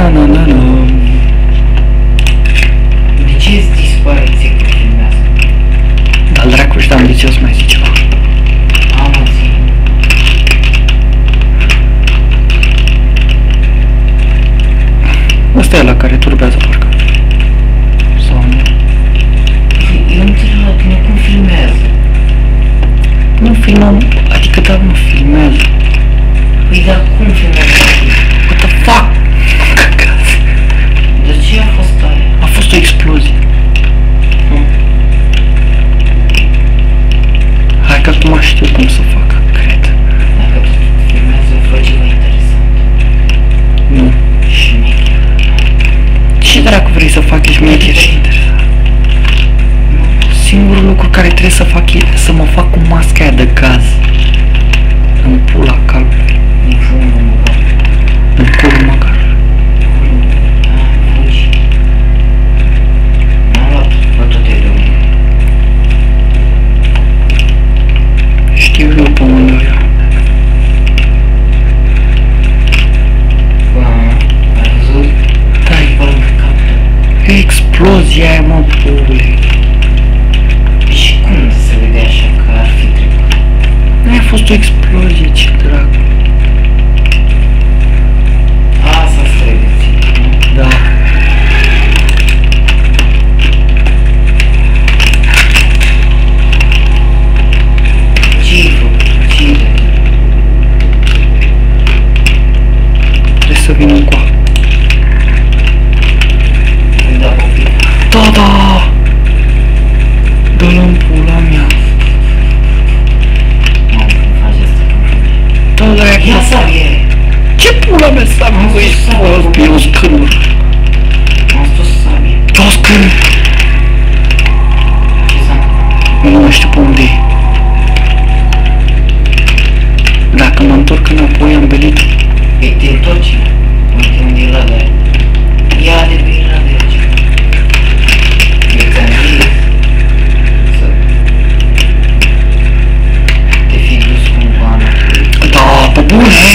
na na na. De ce îți dispare ție că filmează? Dar dracu știam de ce o să mai zic ceva. Am țin. Ăsta e la care turbează parcă. Sau nu? Eu nu înțeleg la tine cum filmează. Nu filmăm, adică dar nu filmează. Păi dar cum filmează la tine? What the fuck? De ce a fost aia? A fost o explozie. Hai că acum știu cum să fac, cred. Dacă tot filmează, fă ceva interesant. Nu. Șmecher. Ce dracu vrei să fac, ești mecher și interesant? Singurul lucru care trebuie să fac e să mă fac cu masca aia de gaz. În pula calului. Nici unul nu vreau. În curul măcar. Fugi. M-am luat toate de unul. Știu eu pe unde o iau. Ai văzut? Da, Pe lângă cap. e explozia aia, mă, pule. Și cum se vede așa că ar fi trecut? Aia a fost o explozie, ce dracu. Asta trebuie ție, nu? Da. Ce-i făcut? Ce-i de? Trebuie să vin încoa. Îi da copii. Da, da! Dă-l în pula mea. Mamă, cum faci asta? Da, da, Ia sabie! ce pula mea să am voi spus? Eu scârmă. Am spus sabie. Eu scârmă. Ce s-a întâmplat? Nu știu pe unde e. Dacă mă întorc înapoi, am venit. Păi te întorci. Uite unde e ladă aia. Ia de pe ladă aici. Eu ți-am zis să te fi dus cumva înapoi. Da, pe bune!